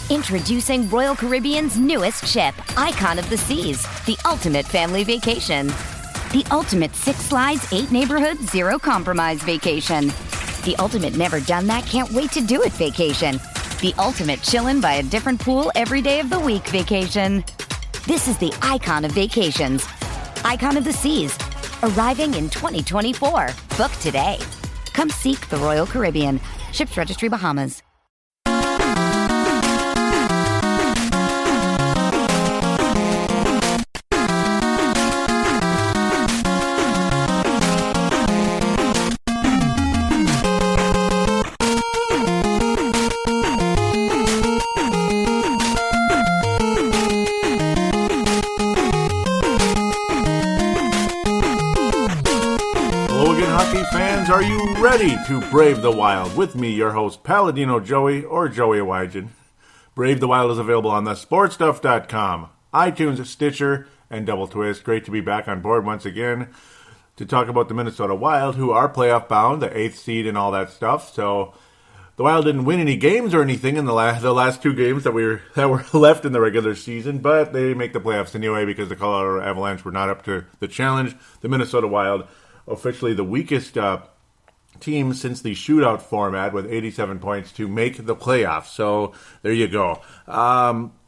Introducing Royal Caribbean's newest ship, Icon of the Seas, the ultimate family vacation. The ultimate 6 slides, 8 neighborhoods, 0 compromise vacation. The ultimate never done that, can't wait to do it vacation. The ultimate chillin' by a different pool every day of the week vacation. This is the Icon of vacations. Icon of the Seas, arriving in 2024. Book today. Come seek the Royal Caribbean. Ships Registry, Bahamas. Fans, are you ready to brave the wild? With me, your host, Paladino Joey, or Joey Wygen. Brave the Wild is available on thesportstuff.com, iTunes, Stitcher, and Double Twist. Great to be back on board once again to talk about the Minnesota Wild, who are playoff bound, the 8th seed and all that stuff. So the Wild didn't win any games or anything in the last 2 games that were left in the regular season, but they make the playoffs anyway because the Colorado Avalanche were not up to the challenge. The Minnesota Wild, officially the weakest team since the shootout format, with 87 points to make the playoffs. So there you go.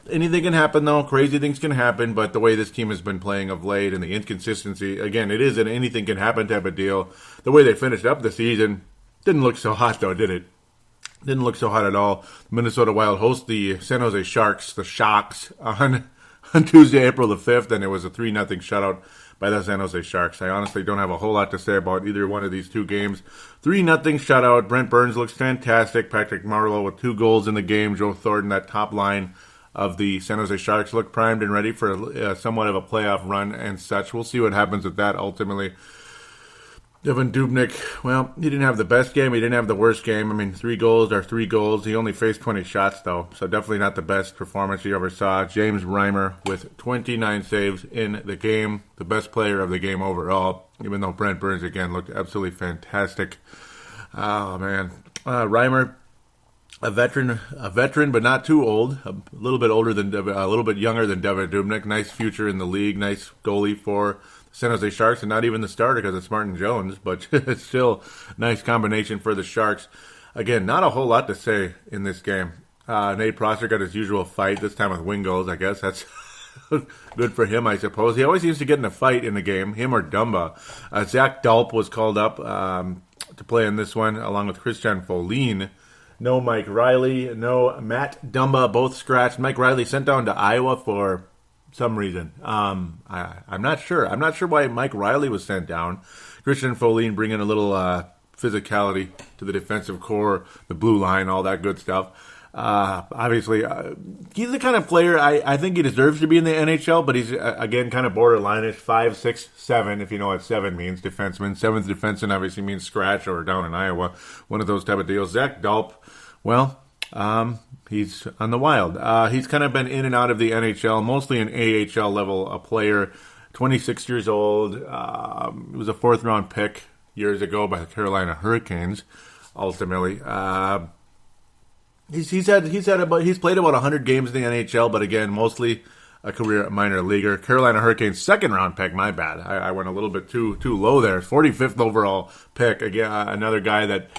Anything can happen, though. Crazy things can happen, but the way this team has been playing of late and the inconsistency, again, it is an anything can happen type of deal. The way they finished up the season didn't look so hot, though, did it? Didn't look so hot at all. The Minnesota Wild host the San Jose Sharks, the Shocks, on Tuesday, April the 5th, and it was a 3-0 shutout by the San Jose Sharks. I honestly don't have a whole lot to say about either one of these 2 games. 3-0 shutout. Brent Burns looks fantastic. Patrick Marleau with 2 goals in the game. Joe Thornton, that top line of the San Jose Sharks, look primed and ready for somewhat of a playoff run and such. We'll see what happens with that ultimately. Devan Dubnyk, well, he didn't have the best game. He didn't have the worst game. I mean, 3 goals are 3 goals. He only faced 20 shots, though, so definitely not the best performance you ever saw. James Reimer with 29 saves in the game, the best player of the game overall, even though Brent Burns, again, looked absolutely fantastic. Oh, man. Reimer, a veteran, but not too old. A little bit younger than Devan Dubnyk. Nice future in the league. Nice goalie for San Jose Sharks, and not even the starter because it's Martin Jones, but it's still a nice combination for the Sharks. Again, not a whole lot to say in this game. Nate Prosser got his usual fight, this time with wing goals, I guess. That's good for him, I suppose. He always seems to get in a fight in the game, him or Dumba. Zach Dalp was called up to play in this one, along with Christian Folin. No Mike Riley, no Matt Dumba, both scratched. Mike Riley sent down to Iowa for some reason. I'm not sure. I'm not sure why Mike Riley was sent down. Christian Folin bringing a little physicality to the defensive core, the blue line, all that good stuff. Obviously, he's the kind of player I think he deserves to be in the NHL, but he's, again, kind of borderline-ish, 5, 6, 7, if you know what 7 means, defenseman. 7th defenseman obviously means scratch or down in Iowa, one of those type of deals. Zach Dalp, well, he's on the Wild. He's kind of been in and out of the NHL, mostly an AHL level a player. 26 years old. He was a 4th-round pick years ago by the Carolina Hurricanes. Ultimately, he's played about 100 games in the NHL, but again, mostly a career minor leaguer. Carolina Hurricanes 2nd-round pick. My bad. I went a little bit too low there. 45th overall pick. Again, another guy that,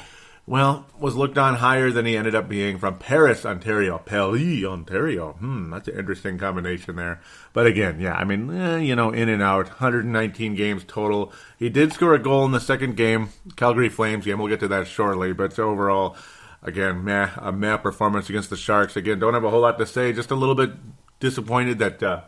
well, was looked on higher than he ended up being, from Paris, Ontario. Paris, Ontario. That's an interesting combination there. But again, yeah, I mean, in and out. 119 games total. He did score a goal in the second game, Calgary Flames game. We'll get to that shortly. But overall, again, a meh performance against the Sharks. Again, don't have a whole lot to say. Just a little bit disappointed that, the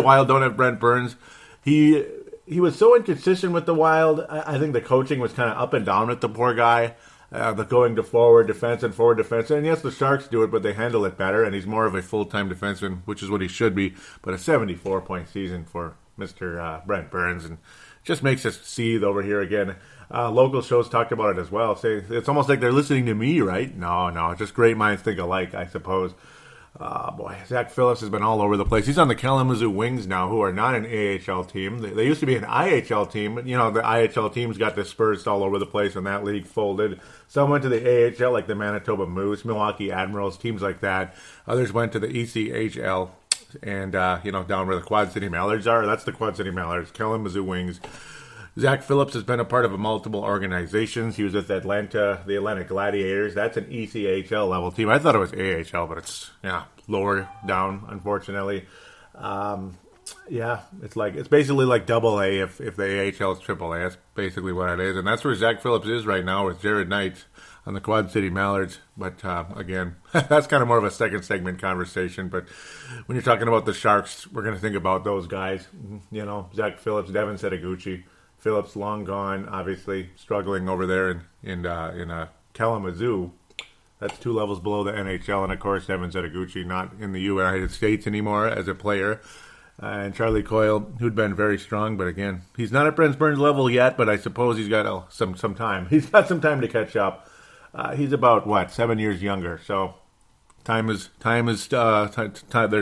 Wild don't have Brent Burns. He was so inconsistent with the Wild. I think the coaching was kind of up and down with the poor guy. The going to forward defense and forward defense. And yes, the Sharks do it, but they handle it better, and he's more of a full-time defenseman, which is what he should be. But a 74-point season for Mr. Brent Burns, and just makes us seethe over here again. Local shows talked about it as well. Say it's almost like they're listening to me, right? No, just great minds think alike, I suppose. Oh, boy. Zach Phillips has been all over the place. He's on the Kalamazoo Wings now, who are not an AHL team. They used to be an IHL team. But, the IHL teams got dispersed all over the place when that league folded. Some went to the AHL, like the Manitoba Moose, Milwaukee Admirals, teams like that. Others went to the ECHL. And, down where the Quad City Mallards are, that's the Quad City Mallards, Kalamazoo Wings. Zach Phillips has been a part of multiple organizations. He was with the Atlanta Gladiators. That's an ECHL level team. I thought it was AHL, but it's lower down, unfortunately. It's basically like double A if the AHL is triple A. That's basically what it is. And that's where Zach Phillips is right now with Jared Knight on the Quad City Mallards. But again, that's kind of more of a second segment conversation. But when you're talking about the Sharks, we're going to think about those guys. Zach Phillips, Devin Setaguchi. Phillips long gone, obviously struggling over there in Kalamazoo. That's 2 levels below the NHL, and of course Devin Setaguchi not in the United States anymore as a player. And Charlie Coyle, who'd been very strong, but again, he's not at Brent Burns level yet. But I suppose he's got some time. He's got some time to catch up. He's about 7 years younger, so time is. There's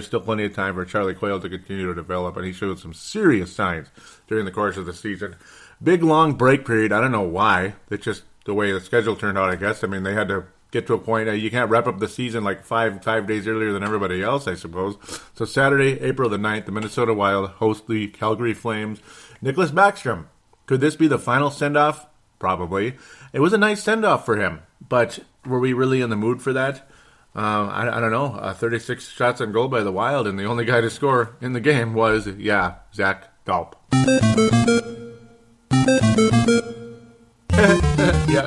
still plenty of time for Charlie Coyle to continue to develop, and he showed some serious signs during the course of the season. Big long break period. I don't know why. It's just the way the schedule turned out, I guess. I mean, they had to get to a point. You can't wrap up the season like five days earlier than everybody else, I suppose. So Saturday, April the 9th, the Minnesota Wild host the Calgary Flames. Nicholas Backstrom. Could this be the final send-off? Probably. It was a nice send-off for him, but were we really in the mood for that? I don't know. 36 shots on goal by the Wild, and the only guy to score in the game was, Zach Dalp.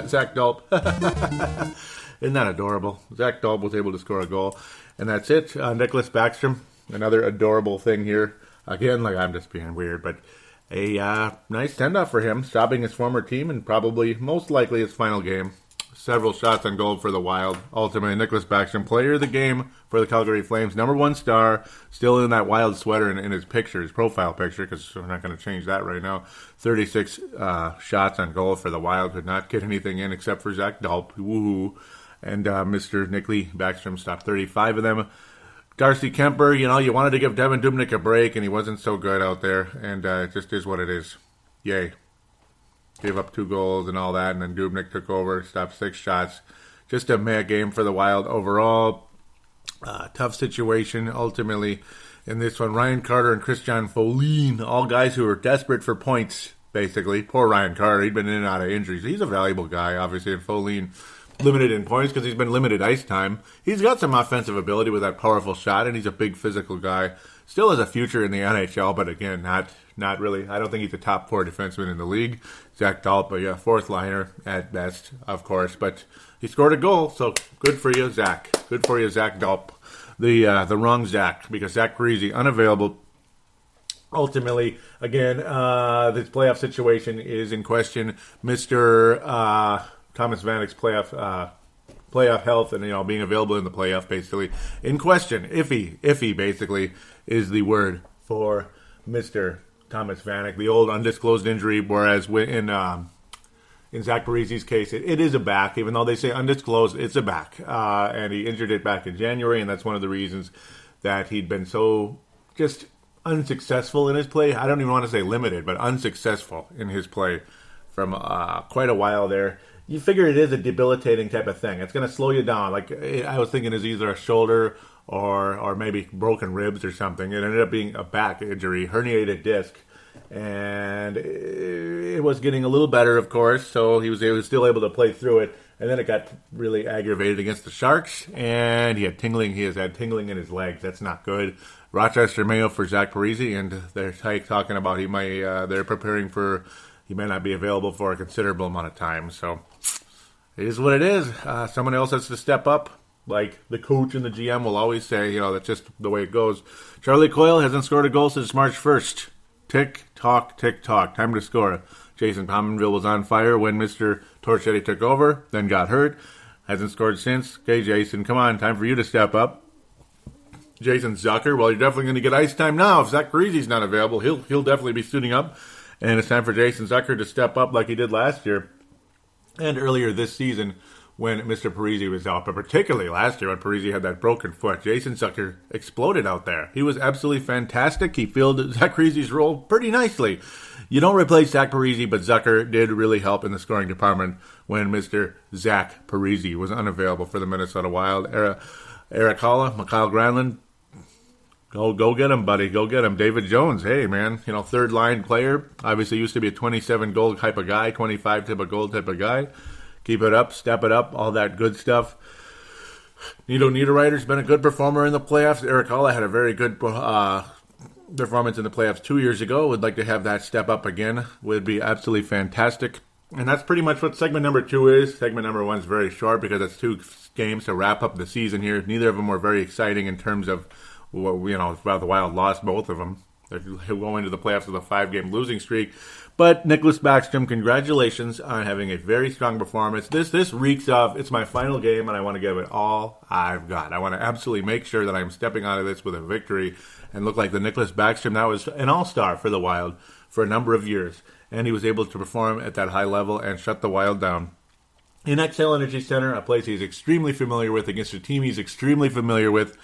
Zach Dalp. Isn't that adorable? Zach Dalp was able to score a goal, and that's it. Nicholas Backstrom, another adorable thing here. Again, I'm just being weird, but a nice send-off for him, stopping his former team and probably, most likely, his final game. Several shots on goal for the Wild. Ultimately, Nicholas Backstrom, player of the game for the Calgary Flames. Number 1 star, still in that Wild sweater in his picture, his profile picture, because we're not going to change that right now. 36 shots on goal for the Wild. Could not get anything in except for Zach Dalp. Woohoo. And Mr. Nicholas Backstrom stopped 35 of them. Darcy Kemper, you wanted to give Devin Dubnyk a break, and he wasn't so good out there. And it just is what it is. Yay. Gave up 2 goals and all that, and then Dubnyk took over, stopped 6 shots. Just a meh game for the Wild overall. Tough situation, ultimately, in this one. Ryan Carter and Christian Folin, all guys who were desperate for points, basically. Poor Ryan Carter, he'd been in and out of injuries. He's a valuable guy, obviously, and Folin limited in points because he's been limited ice time. He's got some offensive ability with that powerful shot, and he's a big physical guy. Still has a future in the NHL, but again, not really. I don't think he's a top 4 defenseman in the league. Zach Dalp, a 4th liner at best, of course. But he scored a goal, so good for you, Zach. Good for you, Zach Dalp. The wrong Zach, because Zach Parise, unavailable. Ultimately, again, this playoff situation is in question. Mr. Thomas Vanek's playoff health and being available in the playoff, basically in question. Iffy basically is the word for Mr. Thomas Vanek. The old undisclosed injury, whereas in Zach Parise's case, it is a back. Even though they say undisclosed, it's a back, and he injured it back in January, and that's one of the reasons that he'd been so just unsuccessful in his play. I don't even want to say limited, but unsuccessful in his play from quite a while there. You figure it is a debilitating type of thing. It's going to slow you down. I was thinking it's either a shoulder or maybe broken ribs or something. It ended up being a back injury, herniated disc. And it was getting a little better, of course, so he was still able to play through it. And then it got really aggravated against the Sharks, and he has had tingling in his legs. That's not good. Rochester Mayo for Zach Parise, and they're talking about they're preparing for he may not be available for a considerable amount of time. So it is what it is. Someone else has to step up. Like the coach and the GM will always say, that's just the way it goes. Charlie Coyle hasn't scored a goal since March 1st. Tick tock. Time to score. Jason Pominville was on fire when Mr. Torchetti took over, then got hurt. Hasn't scored since. Okay, Jason, come on. Time for you to step up. Jason Zucker, well, you're definitely going to get ice time now. If Zach Parise's not available, he'll definitely be suiting up. And it's time for Jason Zucker to step up like he did last year and earlier this season when Mr. Parisi was out, but particularly last year when Parisi had that broken foot. Jason Zucker exploded out there. He was absolutely fantastic. He filled Zach Parisi's role pretty nicely. You don't replace Zach Parisi, but Zucker did really help in the scoring department when Mr. Zach Parisi was unavailable for the Minnesota Wild. Eric Holla, Mikhail Granlund, go get him, buddy. Go get him. David Jones, hey, man, third line player. Obviously used to be a 27 goal type of guy, 25 type of goal type of guy. Keep it up, step it up, all that good stuff. Nito Niederreiter's been a good performer in the playoffs. Eric Holla had a very good performance in the playoffs 2 years ago. Would like to have that step up again. Would be absolutely fantastic. And that's pretty much what segment number 2 is. Segment number 1 is very short because it's 2 games to wrap up the season here. Neither of them were very exciting in terms of, the Wild lost both of them. They're going into the playoffs with a 5-game losing streak. But Nicklas Backstrom, congratulations on having a very strong performance. This reeks of, it's my final game, and I want to give it all I've got. I want to absolutely make sure that I'm stepping out of this with a victory and look like the Nicklas Backstrom that was an all-star for the Wild for a number of years. And he was able to perform at that high level and shut the Wild down. In Xcel Energy Center, a place he's extremely familiar with, against a team he's extremely familiar with,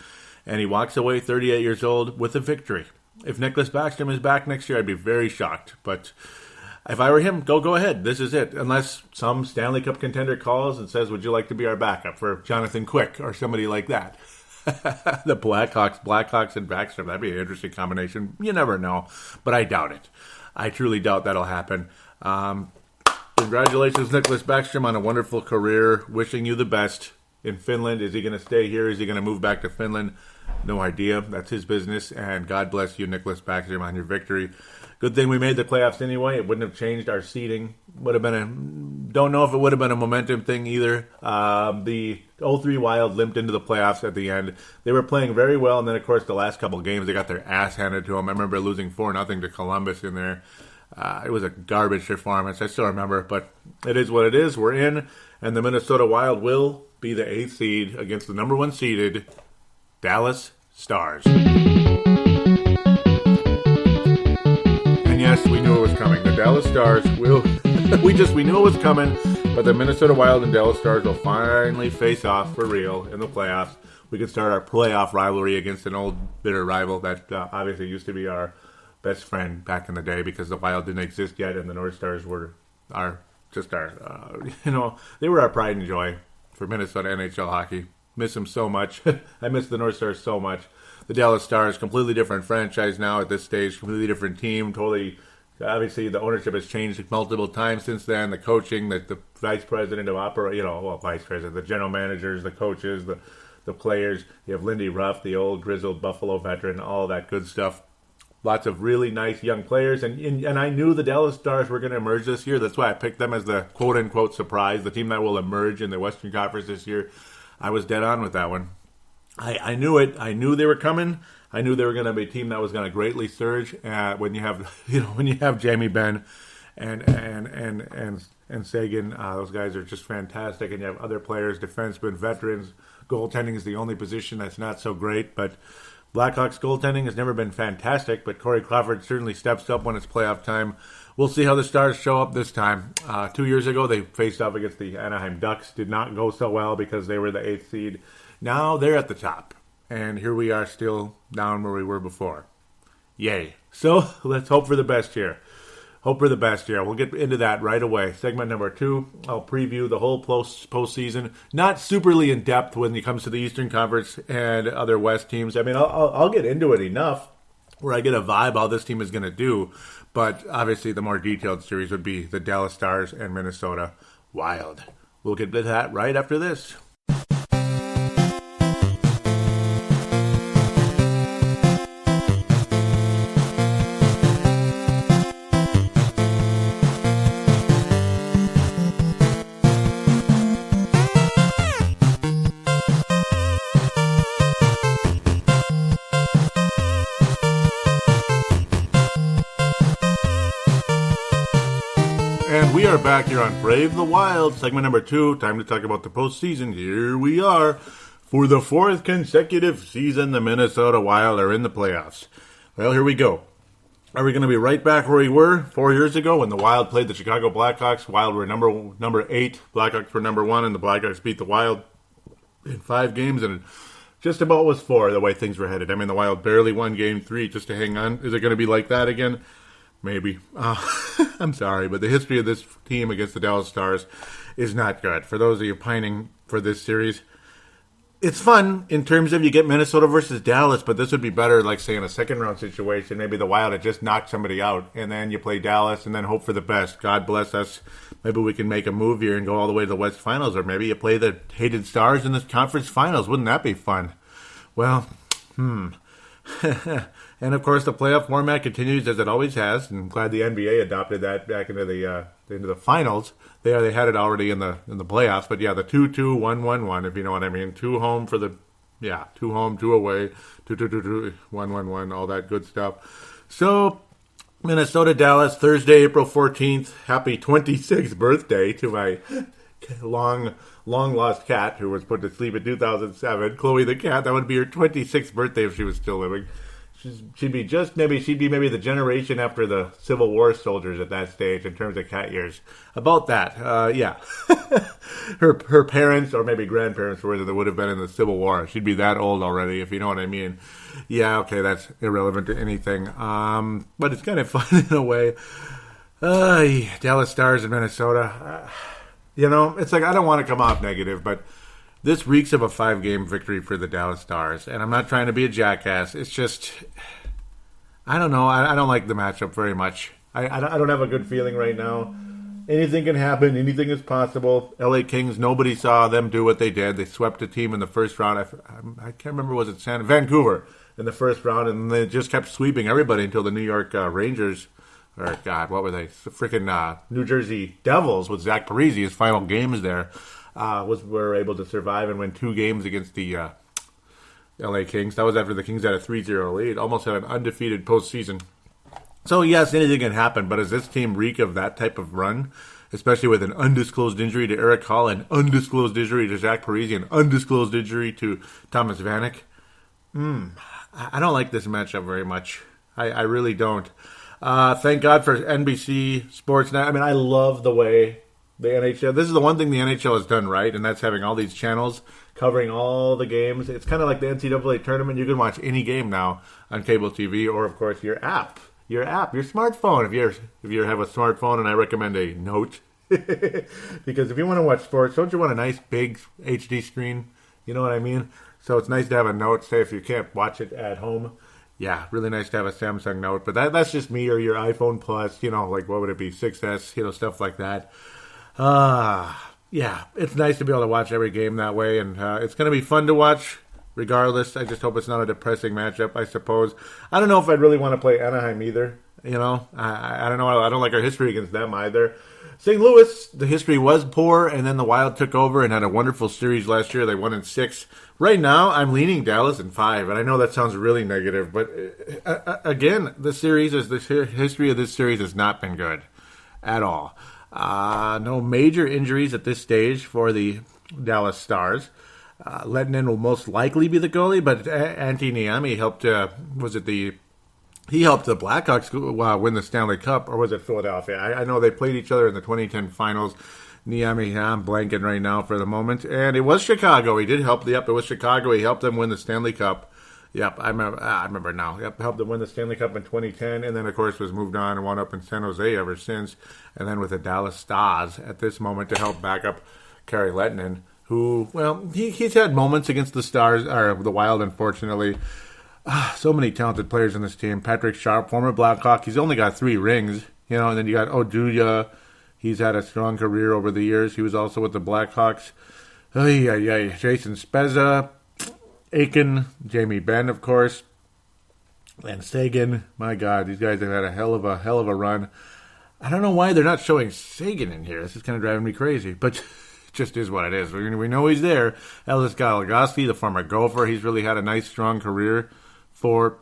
and he walks away 38 years old with a victory. If Nicklas Backstrom is back next year, I'd be very shocked. But if I were him, go ahead. This is it. Unless some Stanley Cup contender calls and says, would you like to be our backup for Jonathan Quick or somebody like that? The Blackhawks and Backstrom, that'd be an interesting combination. You never know, but I doubt it. I truly doubt that'll happen. Congratulations, Nicklas Backstrom, on a wonderful career. Wishing you the best in Finland. Is he going to stay here? Is he going to move back to Finland? No idea. That's his business. And God bless you, Nicklas Backstrom, on your victory. Good thing we made the playoffs anyway. It wouldn't have changed our seeding. Don't know if it would have been a momentum thing either. The 0-3 Wild limped into the playoffs at the end. They were playing very well, and then, of course, the last couple of games, they got their ass handed to them. I remember losing 4-0 to Columbus in there. It was a garbage performance. I still remember, but it is what it is. We're in, and the Minnesota Wild will be the 8th seed against the number 1 seeded Dallas Stars. And yes, we knew it was coming. The Dallas Stars will... we knew it was coming, but the Minnesota Wild and Dallas Stars will finally face off for real in the playoffs. We could start our playoff rivalry against an old bitter rival that obviously used to be our best friend back in the day, because the Wild didn't exist yet, and the North Stars were they were our pride and joy for Minnesota NHL hockey. Miss them so much. I miss the North Stars so much. The Dallas Stars, completely different franchise now at this stage, completely different team, totally. Obviously, the ownership has changed multiple times since then. The coaching, the vice president of vice president, the general managers, the coaches, the players. You have Lindy Ruff, the old grizzled Buffalo veteran, all that good stuff. Lots of really nice young players, and I knew the Dallas Stars were going to emerge this year. That's why I picked them as the quote-unquote surprise, the team that will emerge in the Western Conference this year. I was dead on with that one. I knew it. I knew they were coming. I knew they were going to be a team that was going to greatly surge when you have Jamie Benn and Sagan. Those guys are just fantastic, and you have other players, defensemen, veterans. Goaltending is the only position that's not so great, but Blackhawks goaltending has never been fantastic, but Corey Crawford certainly steps up when it's playoff time. We'll see how the Stars show up this time. 2 years ago, they faced off against the Anaheim Ducks. Did not go so well because they were the 8th seed. Now they're at the top, and here we are still down where we were before. Yay. So let's hope for the best here. Hope for the best here. We'll get into that right away. Segment number 2, I'll preview the whole postseason. Not superly in depth when it comes to the Eastern Conference and other West teams. I mean, I'll get into it enough where I get a vibe how this team is going to do. But obviously the more detailed series would be the Dallas Stars and Minnesota Wild. We'll get to that right after this. We are back here on Brave the Wild, segment number 2. Time to talk about the postseason. Here we are. For the 4th consecutive season, the Minnesota Wild are in the playoffs. Well, here we go. Are we going to be right back where we were 4 years ago when the Wild played the Chicago Blackhawks? Wild were number 8, Blackhawks were number 1, and the Blackhawks beat the Wild in 5 games, and it just about was 4 the way things were headed. I mean, the Wild barely won Game 3 just to hang on. Is it going to be like that again? Maybe. I'm sorry, but the history of this team against the Dallas Stars is not good. For those of you pining for this series, it's fun in terms of you get Minnesota versus Dallas, but this would be better, like, say, in a second-round situation. Maybe the Wild had just knocked somebody out, and then you play Dallas and then hope for the best. God bless us. Maybe we can make a move here and go all the way to the West Finals, or maybe you play the hated Stars in the Conference Finals. Wouldn't that be fun? Well, And, of course, the playoff format continues as it always has. And I'm glad the NBA adopted that back into the finals. They had it already in the playoffs. But, yeah, the 2-2, 1-1-1, if you know what I mean. 2 home for the, 2 home, 2 away, 2-2-2-2, 1-1-1, all that good stuff. So, Minnesota, Dallas, Thursday, April 14th. Happy 26th birthday to my long-lost cat who was put to sleep in 2007. Chloe the cat, that would be her 26th birthday if she was still living. She'd be maybe the generation after the Civil War soldiers at that stage in terms of cat years. About that, yeah. her parents or maybe grandparents were that would have been in the Civil War. She'd be that old already, if you know what I mean. Yeah, okay, that's irrelevant to anything. But it's kind of fun in a way. Dallas Stars in Minnesota. It's like I don't want to come off negative, but this reeks of a 5-game victory for the Dallas Stars, and I'm not trying to be a jackass. It's just, I don't know. I don't like the matchup very much. I don't have a good feeling right now. Anything can happen. Anything is possible. LA Kings, nobody saw them do what they did. They swept a team in the first round. I can't remember, was it Vancouver in the first round, and they just kept sweeping everybody until the New York Rangers, or God, what were they? Freaking New Jersey Devils with Zach Parise, his final games there. Were able to survive and win 2 games against the LA Kings. That was after the Kings had a 3-0 lead. Almost had an undefeated postseason. So, yes, anything can happen, but does this team reek of that type of run? Especially with an undisclosed injury to Eric Hall, an undisclosed injury to Zach Parise, an undisclosed injury to Thomas Vanek. I don't like this matchup very much. I really don't. Thank God for NBC Sports Net. I mean, I love the way the NHL, this is the one thing the NHL has done right, and that's having all these channels covering all the games. It's kind of like the NCAA tournament. You can watch any game now on cable TV or, of course, your smartphone. If you have a smartphone, and I recommend a Note. Because if you want to watch sports, don't you want a nice big HD screen? You know what I mean? So it's nice to have a Note, say if you can't watch it at home. Yeah, really nice to have a Samsung Note. But that's just me, or your iPhone Plus, like what would it be, 6S, stuff like that. Yeah, it's nice to be able to watch every game that way, and it's going to be fun to watch regardless. I just hope it's not a depressing matchup, I suppose. I don't know if I'd really want to play Anaheim either. I don't know. I don't like our history against them either. St. Louis, the history was poor, and then the Wild took over and had a wonderful series last year. They won in 6. Right now, I'm leaning Dallas in 5, and I know that sounds really negative, but again, the history of this series has not been good at all. No major injuries at this stage for the Dallas Stars. Lettinen will most likely be the goalie, but Antti Niemi helped. He helped the Blackhawks win the Stanley Cup, or was it Philadelphia? I know they played each other in the 2010 finals. Niemi, I'm blanking right now for the moment, and it was Chicago. He did help. It was Chicago. He helped them win the Stanley Cup. Yep, I remember now. Yep, helped them win the Stanley Cup in 2010, and then, of course, was moved on and wound up in San Jose ever since, and then with the Dallas Stars at this moment to help back up Kari Lettinen, who, well, he's had moments against the Stars, or the Wild, unfortunately. So many talented players in this team. Patrick Sharp, former Blackhawk, he's only got 3 rings, and then you got Oduya. He's had a strong career over the years. He was also with the Blackhawks. Jason Spezza, Aiken, Jamie Benn, of course, and Sagan. My God, these guys have had a hell of a run. I don't know why they're not showing Sagan in here. This is kind of driving me crazy, but it just is what it is. We know he's there. Ellis Goligoski, the former Gopher, he's really had a nice, strong career for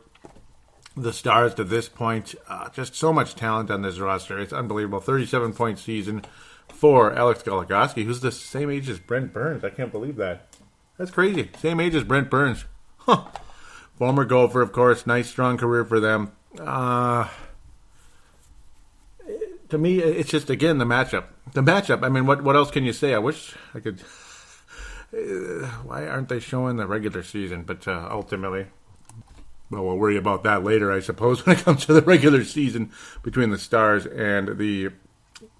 the Stars to this point. Just so much talent on this roster. It's unbelievable. 37-point season for Alex Goligoski, who's the same age as Brent Burns. I can't believe that. That's crazy. Same age as Brent Burns. Huh. Former Gopher, of course. Nice, strong career for them. to me, it's just, again, the matchup. The matchup, I mean, what else can you say? I wish I could... why aren't they showing the regular season? But ultimately, well, we'll worry about that later, I suppose, when it comes to the regular season between the Stars and the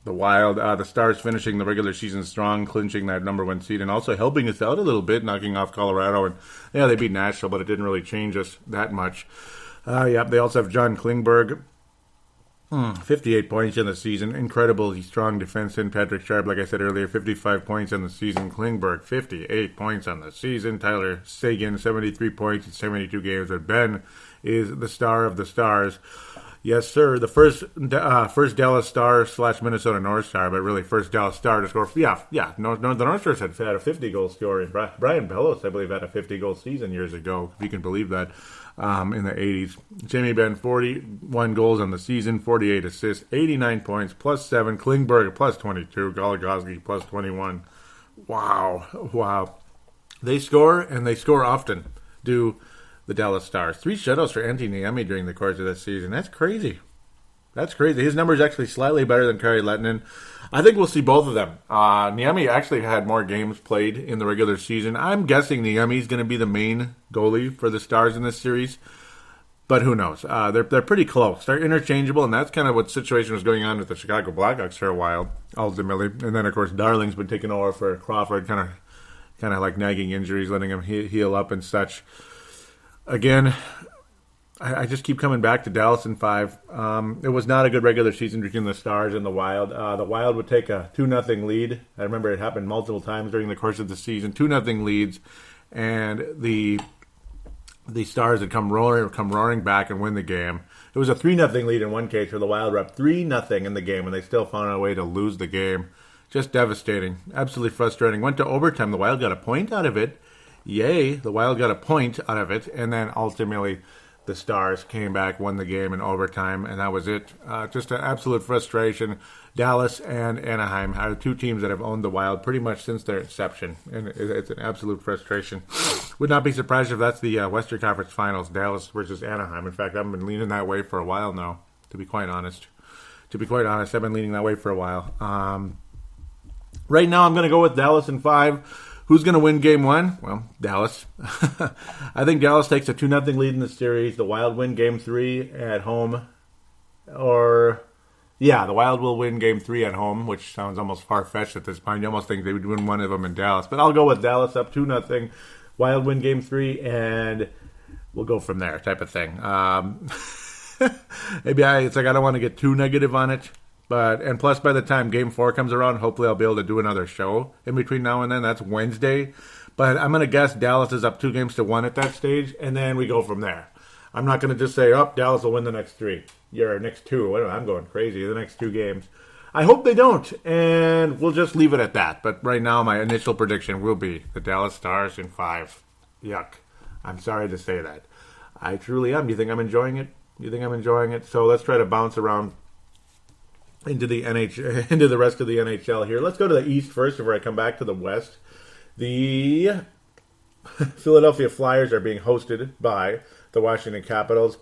Wild. The Stars finishing the regular season strong, clinching that number 1 seed, and also helping us out a little bit, knocking off Colorado. And yeah, they beat Nashville, but it didn't really change us that much. They also have John Klingberg. 58 points in the season. Incredibly strong defenseman. Patrick Sharp, like I said earlier, 55 points in the season. Klingberg, 58 points on the season. Tyler Seguin, 73 points in 72 games. But Ben is the star of the Stars. Yes, sir. The first Dallas Star / Minnesota North Star, but really first Dallas Star to score. The North Stars had a 50-goal scorer. Brian Bellows, I believe, had a 50-goal season years ago, if you can believe that. In the 80s. Jamie Benn, 41 goals on the season, 48 assists, 89 points, +7. Klingberg, +22. Goligoski, +21. Wow. They score, and they score often, do the Dallas Stars. 3 shutouts for Antti Niemi during the course of this season. That's crazy. His number is actually slightly better than Kari Lehtinen. I think we'll see both of them. Niemi actually had more games played in the regular season. I'm guessing Niemi is going to be the main goalie for the Stars in this series, but who knows? They're pretty close. They're interchangeable, and that's kind of what situation was going on with the Chicago Blackhawks for a while, ultimately. And then, of course, Darling's been taking over for Crawford, kind of like nagging injuries, letting him heal up and such. Again, I just keep coming back to Dallas in 5. It was not a good regular season between the Stars and the Wild. The Wild would take a 2-0 lead. I remember it happened multiple times during the course of the season. 2-0 leads, and the Stars would come roaring back and win the game. It was a 3-0 lead in one case where the Wild were up 3-0 in the game, and they still found a way to lose the game. Just devastating. Absolutely frustrating. Went to overtime. The Wild got a point out of it. Yay, the Wild got a point out of it, and then ultimately the Stars came back, won the game in overtime, and that was it. Just an absolute frustration. Dallas and Anaheim are 2 teams that have owned the Wild pretty much since their inception, and it's an absolute frustration. Would not be surprised if that's the Western Conference Finals, Dallas versus Anaheim. In fact, I've been leaning that way for a while now, to be quite honest. I've been leaning that way for a while. Right now, I'm going to go with Dallas in 5. Who's going to win Game 1? Well, Dallas. I think Dallas takes a 2-0 lead in the series. The Wild win Game 3 at home. The Wild will win Game 3 at home, which sounds almost far-fetched at this point. You almost think they would win one of them in Dallas. But I'll go with Dallas up 2-0. Wild win Game 3, and we'll go from there type of thing. It's like I don't want to get too negative on it. And plus, by the time Game 4 comes around, hopefully I'll be able to do another show in between now and then. That's Wednesday. But I'm going to guess Dallas is up 2-1 at that stage, and then we go from there. I'm not going to just say, Dallas will win the next 3. Next 2. I'm going crazy. The next 2 games. I hope they don't, and we'll just leave it at that. But right now, my initial prediction will be the Dallas Stars in 5. Yuck. I'm sorry to say that. I truly am. Do you think I'm enjoying it? So let's try to bounce around into the rest of the NHL here. Let's go to the East first before I come back to the West. The Philadelphia Flyers are being hosted by the Washington Capitals.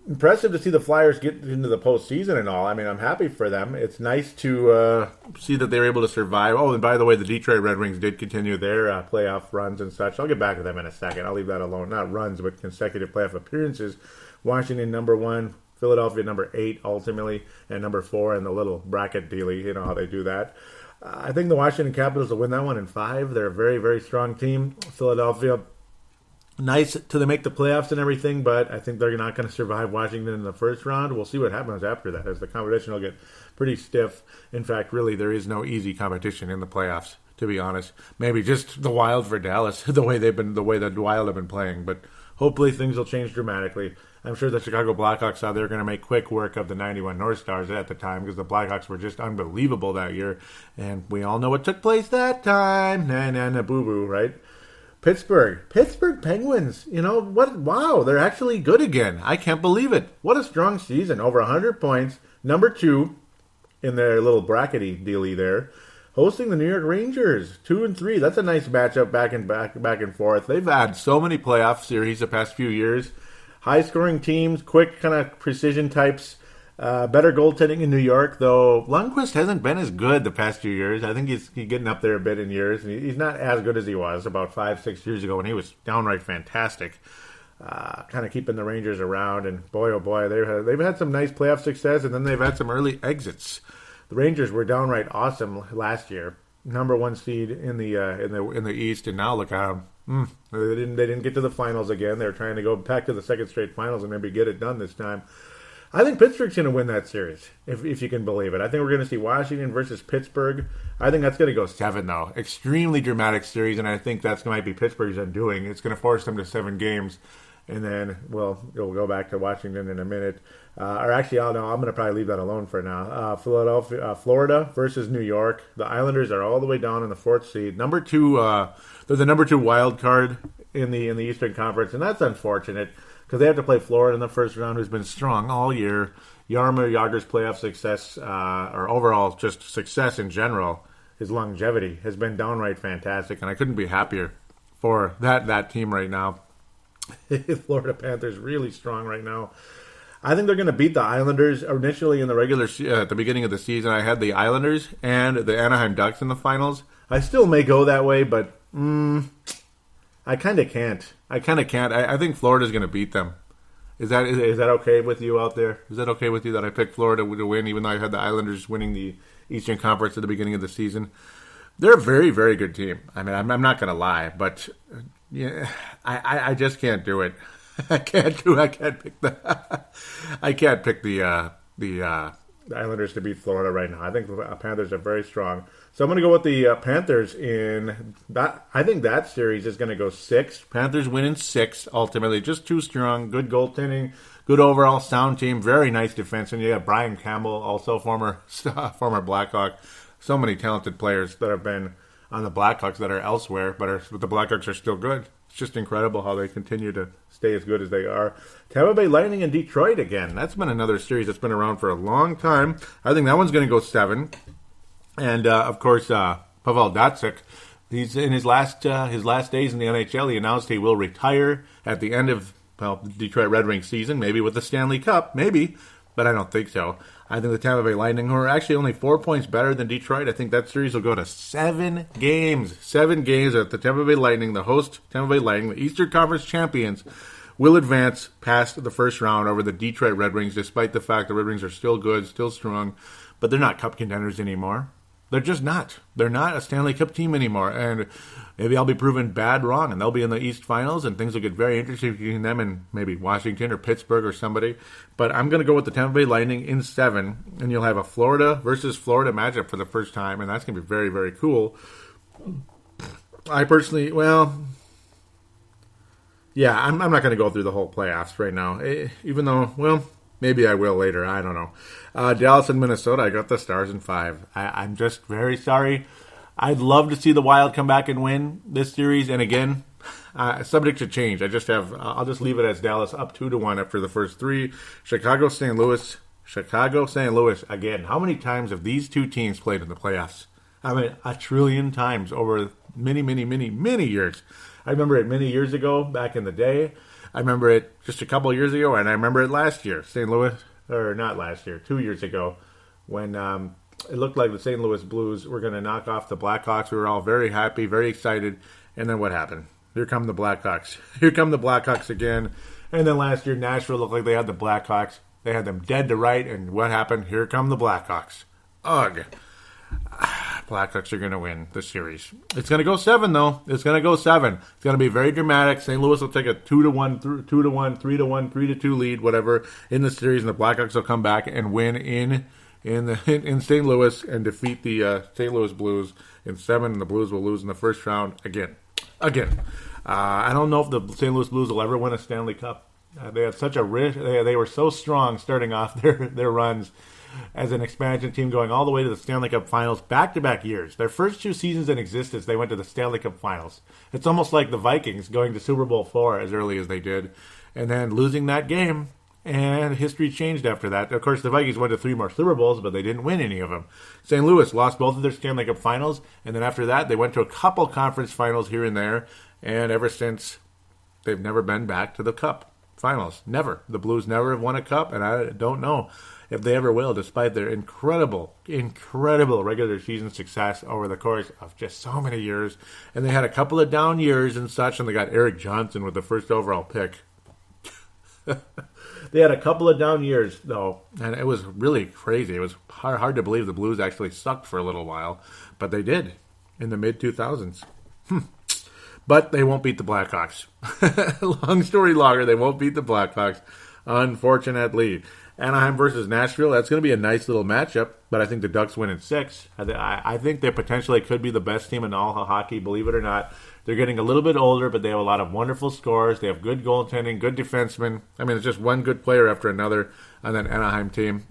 Impressive to see the Flyers get into the postseason and all. I mean, I'm happy for them. It's nice to see that they were able to survive. Oh, and by the way, the Detroit Red Wings did continue their playoff runs and such. I'll get back to them in a second. I'll leave that alone. Not runs, but consecutive playoff appearances. Washington, number 1. Philadelphia, number 8, ultimately, and number 4 in the little bracket dealie. You know how they do that. I think the Washington Capitals will win that one in 5. They're a very, very strong team. Philadelphia, nice to make the playoffs and everything, but I think they're not going to survive Washington in the first round. We'll see what happens after that, as the competition will get pretty stiff. In fact, really, there is no easy competition in the playoffs, to be honest. Maybe just the Wild for Dallas, the way the Wild have been playing, but hopefully things will change dramatically. I'm sure the Chicago Blackhawks they're going to make quick work of the 91 North Stars at the time, because the Blackhawks were just unbelievable that year. And we all know what took place that time. Boo-boo, right? Pittsburgh Penguins. You know what? Wow, they're actually good again. I can't believe it. What a strong season. Over 100 points. Number 2 in their little brackety dealie there. Hosting the New York Rangers, 2-3. That's a nice matchup back and forth. They've had so many playoff series the past few years. High-scoring teams, quick kind of precision types. Better goaltending in New York, though Lundqvist hasn't been as good the past few years. I think he's getting up there a bit in years. And he's not as good as he was about 5-6 years ago when he was downright fantastic. Kind of keeping the Rangers around, and boy, oh boy, they've had some nice playoff success, and then they've had some early exits. The Rangers were downright awesome last year, number one seed in the East, and now look at them. They didn't get to the finals again. They're trying to go back to the second straight finals and maybe get it done this time. I think Pittsburgh's going to win that series, if you can believe it. I think we're going to see Washington versus Pittsburgh. I think that's going to go 7, though. Extremely dramatic series, and I think that's might be Pittsburgh's undoing. It's going to force them to 7 games, and then, well, we'll go back to Washington in a minute. Or actually, I'm going to probably leave that alone for now. Florida versus New York. The Islanders are all the way down in the 4th seed. Number 2, they're the number 2 wild card in the Eastern Conference, and that's unfortunate, because they have to play Florida in the first round, who's been strong all year. Jaromir Jagr's playoff success, or overall just success in general, his longevity has been downright fantastic, and I couldn't be happier for that team right now. Florida Panthers really strong right now. I think they're going to beat the Islanders. Initially in the at the beginning of the season, I had the Islanders and the Anaheim Ducks in the finals. I still may go that way, but I kind of can't. I think Florida's going to beat them. Is that okay with you out there? Is that okay with you that I picked Florida to win, even though I had the Islanders winning the Eastern Conference at the beginning of the season? They're a very, very good team. I mean, I'm not going to lie, but yeah, I just can't do it. I can't pick the Islanders to beat Florida right now. I think the Panthers are very strong. So I'm going to go with the Panthers in that. I think that series is going to go 6. Panthers win in 6, ultimately. Just too strong. Good goaltending. Good overall sound team. Very nice defense. And you have Brian Campbell, also former Blackhawk. So many talented players that have been on the Blackhawks that are elsewhere, but the Blackhawks are still good. It's just incredible how they continue to stay as good as they are. Tampa Bay Lightning and Detroit again. That's been another series that's been around for a long time. I think that one's going to go 7. And, of course, Pavel Datsyuk, he's in his last days in the NHL. He announced he will retire at the end of the Detroit Red Wings season, maybe with the Stanley Cup, maybe, but I don't think so. I think the Tampa Bay Lightning, who are actually only 4 points better than Detroit, I think that series will go to 7 games. 7 games at the Tampa Bay Lightning, the host Tampa Bay Lightning, the Eastern Conference champions, will advance past the first round over the Detroit Red Wings, despite the fact the Red Wings are still good, still strong, but they're not cup contenders anymore. They're just not. They're not a Stanley Cup team anymore, and maybe I'll be proven wrong, and they'll be in the East Finals, and things will get very interesting between them and maybe Washington or Pittsburgh or somebody. But I'm going to go with the Tampa Bay Lightning in 7, and you'll have a Florida versus Florida matchup for the first time, and that's going to be very, very cool. I personally, I'm not going to go through the whole playoffs right now, even though, maybe I will later. I don't know. Dallas and Minnesota, I got the Stars in 5. I'm just very sorry. I'd love to see the Wild come back and win this series. And again, subject to change. I'll just leave it as Dallas up 2-1 after the first 3. Chicago, St. Louis again. How many times have these two teams played in the playoffs? I mean, a trillion times over many, many, many, many years. I remember it many years ago, back in the day. I remember it just a couple of years ago, and I remember it last year. 2 years ago, when it looked like the St. Louis Blues were going to knock off the Blackhawks. We were all very happy, very excited, and then what happened? Here come the Blackhawks. Here come the Blackhawks again. And then last year, Nashville looked like they had the Blackhawks. They had them dead to right, and what happened? Here come the Blackhawks. Ugh. Blackhawks are going to win the series. It's going to go 7, though. It's going to go 7. It's going to be very dramatic. St. Louis will take a 2-1, 2-1, 3-1, 3-2 lead, whatever, in the series, and the Blackhawks will come back and win in St. Louis and defeat the St. Louis Blues in 7, and the Blues will lose in the first round again. I don't know if the St. Louis Blues will ever win a Stanley Cup. They had such a they were so strong starting off their runs as an expansion team, going all the way to the Stanley Cup Finals back-to-back years. Their first 2 seasons in existence, they went to the Stanley Cup Finals. It's almost like the Vikings going to Super Bowl IV as early as they did, and then losing that game, and history changed after that. Of course, the Vikings went to 3 more Super Bowls, but they didn't win any of them. St. Louis lost both of their Stanley Cup Finals, and then after that, they went to a couple conference finals here and there, and ever since, they've never been back to the Cup. finals. Never. The Blues never have won a cup, and I don't know if they ever will, despite their incredible regular season success over the course of just so many years. And they had a couple of down years and such, and they got Eric Johnson with the first overall pick. They had a couple of down years, though, and it was really crazy. It was hard to believe the Blues actually sucked for a little while, but they did in the mid-2000s. But they won't beat the Blackhawks. Long story longer, they won't beat the Blackhawks, unfortunately. Anaheim versus Nashville, that's going to be a nice little matchup, but I think the Ducks win in 6. I think they potentially could be the best team in all hockey, believe it or not. They're getting a little bit older, but they have a lot of wonderful scorers. They have good goaltending, good defensemen. I mean, it's just one good player after another on that Anaheim team.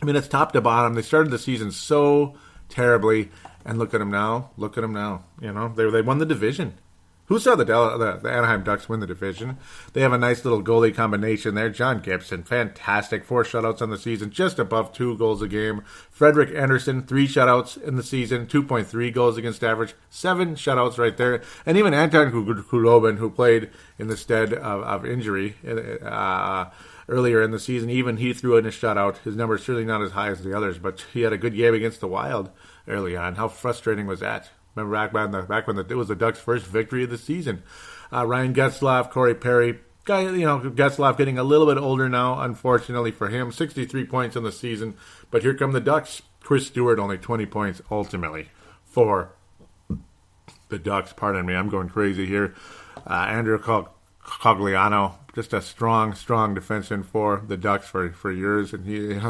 I mean, it's top to bottom. They started the season so terribly, and look at them now. Look at them now. You know, they won the division. Who saw the Anaheim Ducks win the division? They have a nice little goalie combination there. John Gibson, fantastic. 4 shutouts on the season, just above 2 goals a game. Frederik Andersen, 3 shutouts in the season, 2.3 goals against average. 7 shutouts right there. And even Anton Khudobin, who played in the stead of injury earlier in the season, even he threw in a shutout. His number is certainly not as high as the others, but he had a good game against the Wild early on. How frustrating was that? Remember back when it was the Ducks' first victory of the season. Ryan Getzlaf, Corey Perry. Getzlaf getting a little bit older now, unfortunately for him. 63 points in the season. But here come the Ducks. Chris Stewart, only 20 points ultimately for the Ducks. Pardon me, I'm going crazy here. Andrew Cogliano, just a strong defenseman for the Ducks for years. And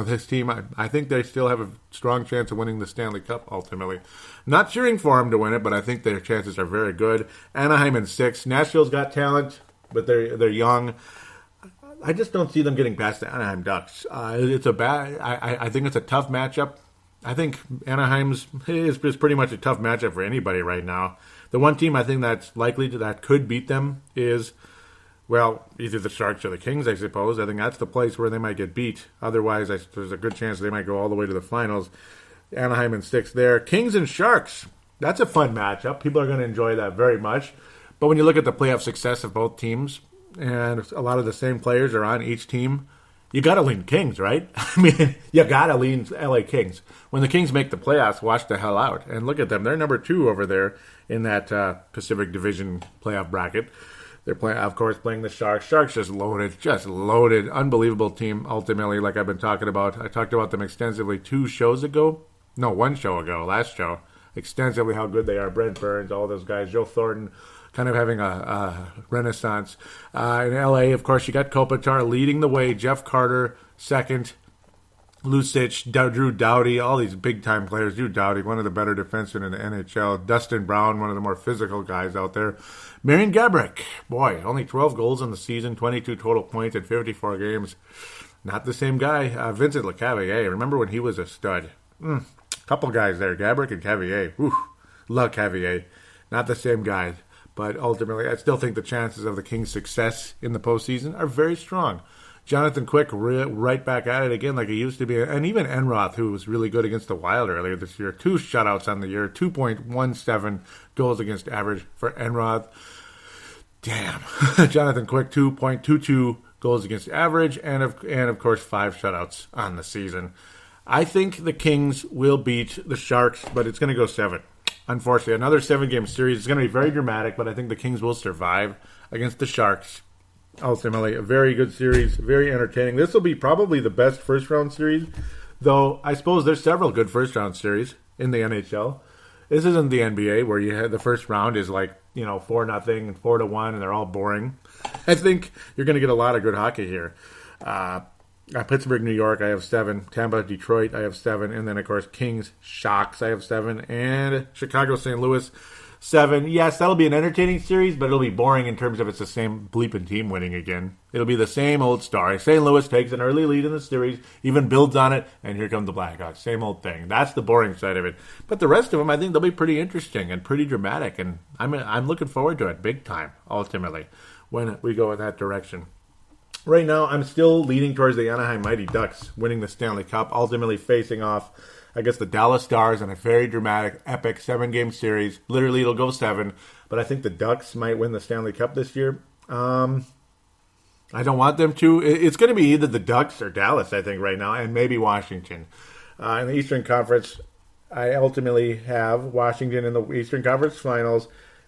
this team, I think they still have a strong chance of winning the Stanley Cup ultimately. Not cheering for them to win it, but I think their chances are very good. Anaheim in 6. Nashville's got talent, but they're young. I just don't see them getting past the Anaheim Ducks. I think it's a tough matchup. I think Anaheim's is pretty much a tough matchup for anybody right now. The one team I think that's likely that could beat them is, well, either the Sharks or the Kings, I suppose. I think that's the place where they might get beat. Otherwise, there's a good chance they might go all the way to the finals. Anaheim in 6 there. Kings and Sharks. That's a fun matchup. People are going to enjoy that very much. But when you look at the playoff success of both teams, and a lot of the same players are on each team, you got to lean Kings, right? I mean, you got to lean LA Kings. When the Kings make the playoffs, watch the hell out. And look at them. They're number 2 over there in that Pacific Division playoff bracket. They're, of course, playing the Sharks. Sharks just loaded. Unbelievable team, ultimately, like I've been talking about. I talked about them extensively 2 shows ago. No, 1 show ago, last show. Extensively how good they are. Brent Burns, all those guys. Joe Thornton kind of having a renaissance. In L.A., of course, you got Kopitar leading the way. Jeff Carter, second. Lucic, Drew Doughty, all these big-time players. Drew Doughty, one of the better defensemen in the NHL. Dustin Brown, one of the more physical guys out there. Marian Gaborik, boy, only 12 goals in the season, 22 total points in 54 games. Not the same guy. Vincent Lecavalier, remember when he was a stud? Couple guys there, Gaborik and Cavalier. Love Cavalier. Not the same guys. But ultimately, I still think the chances of the Kings' success in the postseason are very strong. Jonathan Quick right back at it again like he used to be. And even Enroth, who was really good against the Wild earlier this year. 2 shutouts on the year. 2.17 goals against average for Enroth. Damn. Jonathan Quick, 2.22 goals against average. And of course, 5 shutouts on the season. I think the Kings will beat the Sharks, but it's going to go 7. Unfortunately, another 7-game series. It's going to be very dramatic, but I think the Kings will survive against the Sharks. Ultimately, a very good series, very entertaining. This will be probably the best first-round series, though I suppose there's several good first-round series in the NHL. This isn't the NBA where you had the first round is like 4-0 and 4-1, and they're all boring. I think you're going to get a lot of good hockey here. Pittsburgh, New York, I have 7. Tampa, Detroit, I have 7. And then, of course, Kings, Sharks, I have 7. And Chicago, St. Louis, 7. Yes, that'll be an entertaining series, but it'll be boring in terms of it's the same bleeping team winning again. It'll be the same old story. St. Louis takes an early lead in the series, even builds on it, and here come the Blackhawks. Same old thing. That's the boring side of it. But the rest of them, I think they'll be pretty interesting and pretty dramatic, and I'm looking forward to it big time, ultimately, when we go in that direction. Right now, I'm still leaning towards the Anaheim Mighty Ducks winning the Stanley Cup, ultimately facing off, I guess, the Dallas Stars in a very dramatic, epic 7-game series. Literally, it'll go 7, but I think the Ducks might win the Stanley Cup this year. I don't want them to. It's going to be either the Ducks or Dallas, I think, right now, and maybe Washington. In the Eastern Conference, I ultimately have Washington in the Eastern Conference Finals,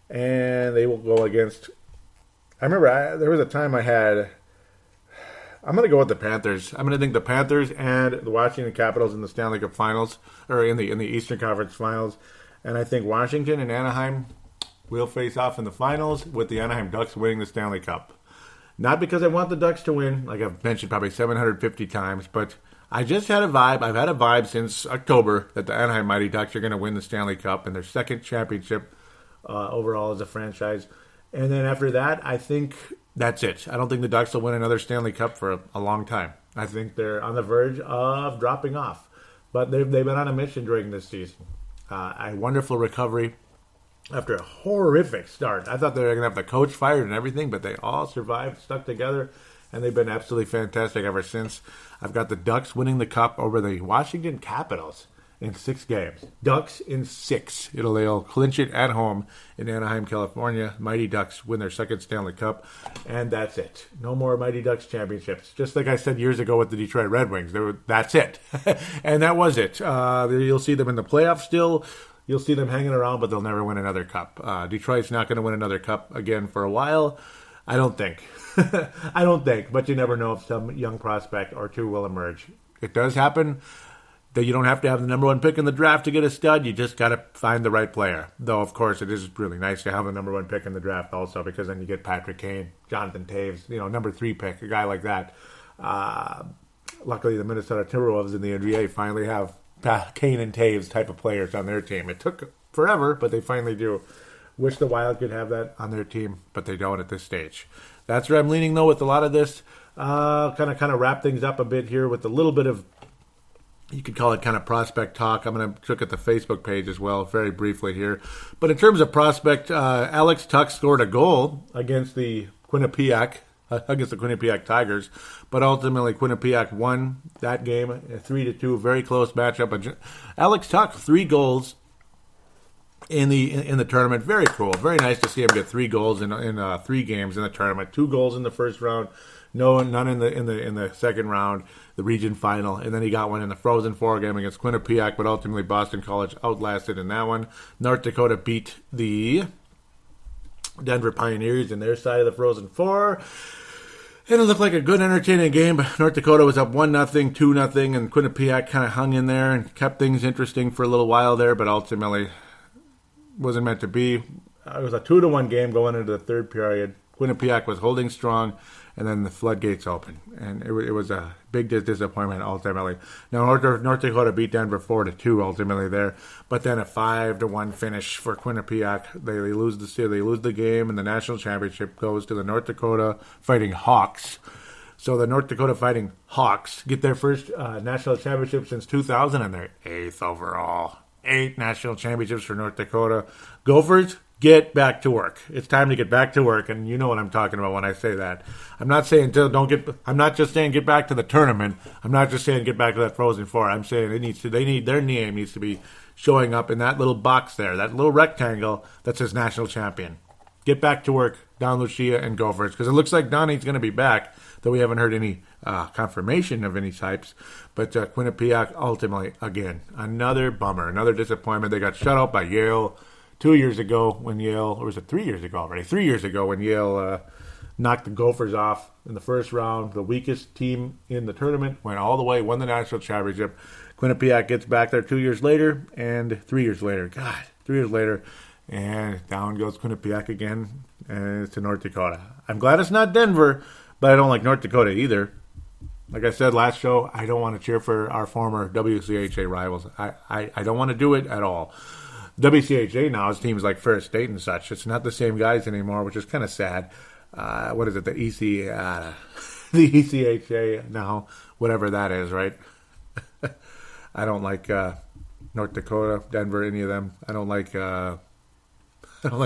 and they will go against... I remember there was a time I had... I'm going to go with the Panthers. I'm going to think the Panthers and the Washington Capitals in the Stanley Cup Finals, or in the Eastern Conference Finals. And I think Washington and Anaheim will face off in the finals with the Anaheim Ducks winning the Stanley Cup. Not because I want the Ducks to win, like I've mentioned probably 750 times, but I just had a vibe. I've had a vibe since October that the Anaheim Mighty Ducks are going to win the Stanley Cup and their second championship overall as a franchise. And then after that, I think that's it. I don't think the Ducks will win another Stanley Cup for a long time. I think they're on the verge of dropping off. But they've been on a mission during this season. A wonderful recovery after a horrific start. I thought they were going to have the coach fired and everything, but they all survived, stuck together, and they've been absolutely fantastic ever since. I've got the Ducks winning the Cup over the Washington Capitals in 6 games. Ducks in 6. They'll clinch it at home in Anaheim, California. Mighty Ducks win their second Stanley Cup, and that's it. No more Mighty Ducks championships. Just like I said years ago with the Detroit Red Wings, that's it. And that was it. You'll see them in the playoffs still. You'll see them hanging around, but they'll never win another cup. Detroit's not going to win another cup again for a while. I don't think. I don't think, but you never know if some young prospect or two will emerge. It does happen. That you don't have to have the number 1 pick in the draft to get a stud. You just got to find the right player. Though, of course, it is really nice to have the number 1 pick in the draft also, because then you get Patrick Kane, Jonathan Toews, number 3 pick, a guy like that. Luckily, the Minnesota Timberwolves in the NBA finally have Kane and Toews type of players on their team. It took forever, but they finally do. Wish the Wild could have that on their team, but they don't at this stage. That's where I'm leaning, though, with a lot of this. Kind of wrap things up a bit here with a little bit of, you could call it kind of prospect talk. I'm going to look at the Facebook page as well, very briefly here. But in terms of prospect, Alex Tuch scored a goal against the Quinnipiac Tigers, but ultimately Quinnipiac won that game 3-2, very close matchup. Alex Tuch, 3 goals in the tournament. Very cool, very nice to see him get 3 goals in 3 games in the tournament. 2 goals in the first round, none in the second round, the region final, and then he got one in the Frozen Four game against Quinnipiac, but ultimately Boston College outlasted in that one. North Dakota beat the Denver Pioneers in their side of the Frozen Four. And it looked like a good, entertaining game, but North Dakota was up 1-0, 2-0, and Quinnipiac kind of hung in there and kept things interesting for a little while there, but ultimately wasn't meant to be. It was a 2-1 game going into the third period. Quinnipiac was holding strong, and then the floodgates opened, and it was a big disappointment ultimately. Now North Dakota beat Denver 4-2 ultimately there, but then a 5-1 finish for Quinnipiac. They lose the game, and the national championship goes to the North Dakota Fighting Hawks. So the North Dakota Fighting Hawks get their first national championship since 2000, and their 8th overall. 8 national championships for North Dakota. Gophers, get back to work. It's time to get back to work, and you know what I'm talking about when I say that. I'm not just saying get back to the tournament. I'm not just saying get back to that Frozen Four. I'm saying their name needs to be showing up in that little box there, that little rectangle that says national champion. Get back to work, Don Lucia and Gophers, because it looks like Donnie's going to be back, though we haven't heard any confirmation of any types. But Quinnipiac, ultimately, again, another bummer, another disappointment. They got shut out by Yale 2 years ago when Yale, or was it 3 years ago already? 3 years ago when Yale knocked the Gophers off in the first round. The weakest team in the tournament went all the way, won the national championship. Quinnipiac gets back there 2 years later, and 3 years later. God, 3 years later. And down goes Quinnipiac again, and it's to North Dakota. I'm glad it's not Denver, but I don't like North Dakota either. Like I said last show, I don't want to cheer for our former WCHA rivals. I don't want to do it at all. WCHA now is teams like Ferris State and such. It's not the same guys anymore, which is kind of sad. What is it? The ECHA now, whatever that is, right? I don't like North Dakota, Denver, any of them. I don't like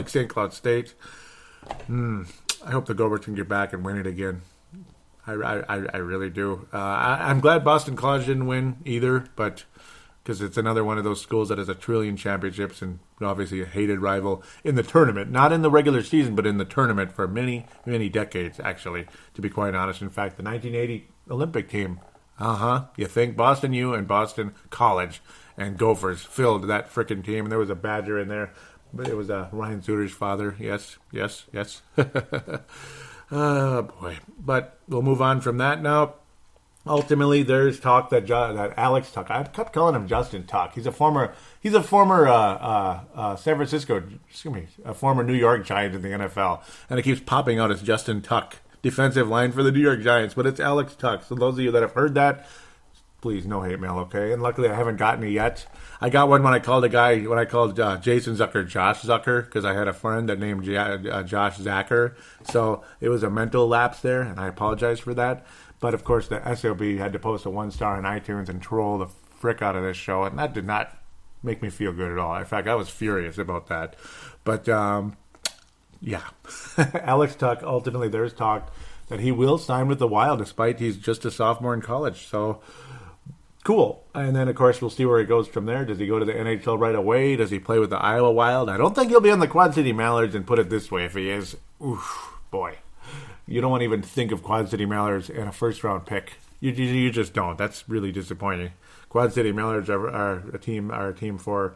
St. Cloud State. I hope the Gophers can get back and win it again. I really do. I'm glad Boston College didn't win either, but because it's another one of those schools that has a trillion championships and obviously a hated rival in the tournament. Not in the regular season, but in the tournament for many, many decades, actually, to be quite honest. In fact, the 1980 Olympic team, you think Boston U and Boston College and Gophers filled that frickin' team. And there was a Badger in there, but it was Ryan Suter's father. Yes. Oh, boy. But we'll move on from that now. Ultimately, there's talk that Alex Tuck, I kept calling him Justin Tuck. He's a former San Francisco, a former New York Giant in the NFL, and it keeps popping out as Justin Tuck, defensive line for the New York Giants, but it's Alex Tuck. So those of you that have heard that, please no hate mail, okay? And luckily, I haven't gotten it yet. I got one when I called Jason Zucker Josh Zucker, because I had a friend that named Josh Zacker. So it was a mental lapse there, and I apologize for that. But, of course, the SOB had to post a 1-star on iTunes and troll the frick out of this show, and that did not make me feel good at all. In fact, I was furious about that. But, yeah. Alex Tuck, ultimately, there's talk that he will sign with the Wild, despite he's just a sophomore in college. So, cool. And then, of course, we'll see where he goes from there. Does he go to the NHL right away? Does he play with the Iowa Wild? I don't think he'll be on the Quad City Mallards, and put it this way, if he is, oof, boy. You don't want to even think of Quad City Mallards in a first-round pick. You just don't. That's really disappointing. Quad City Mallards are a team for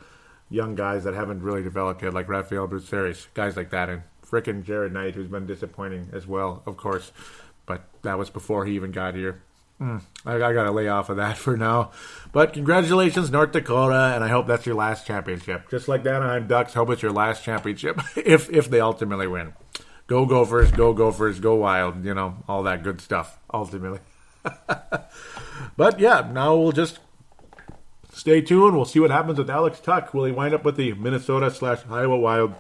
young guys that haven't really developed yet, like Rafael Buceris, guys like that, and frickin' Jared Knight, who's been disappointing as well, of course. But that was before he even got here. I got to lay off of that for now. But congratulations, North Dakota, and I hope that's your last championship. Just like the Anaheim Ducks, hope it's your last championship if they ultimately win. Go Gophers, go Wild, all that good stuff, ultimately. But, yeah, now we'll just stay tuned. We'll see what happens with Alex Tuck. Will he wind up with the Minnesota/Iowa Wild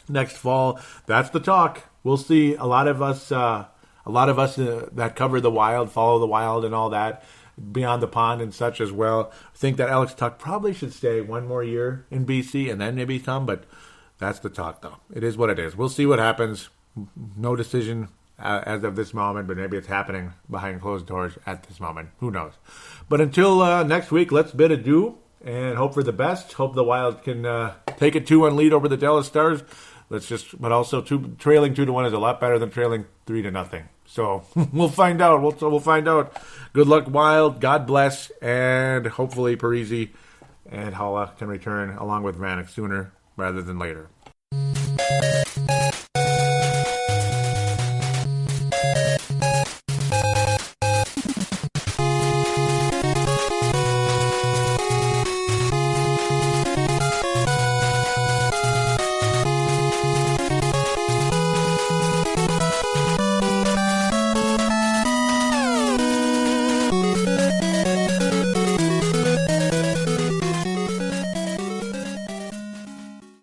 next fall? That's the talk. We'll see. A lot of us that cover the Wild, follow the Wild and all that, beyond the pond and such as well, think that Alex Tuck probably should stay one more year in BC and then maybe come, but that's the talk, though. It is what it is. We'll see what happens. No decision as of this moment, but maybe it's happening behind closed doors at this moment. Who knows? But until next week, let's bid adieu and hope for the best. Hope the Wild can take a 2-1 lead over the Dallas Stars. But also trailing 2-1 is a lot better than trailing 3-0. So we'll find out. We'll find out. Good luck, Wild. God bless, and hopefully Parise and Haula can return along with Vanek sooner rather than later.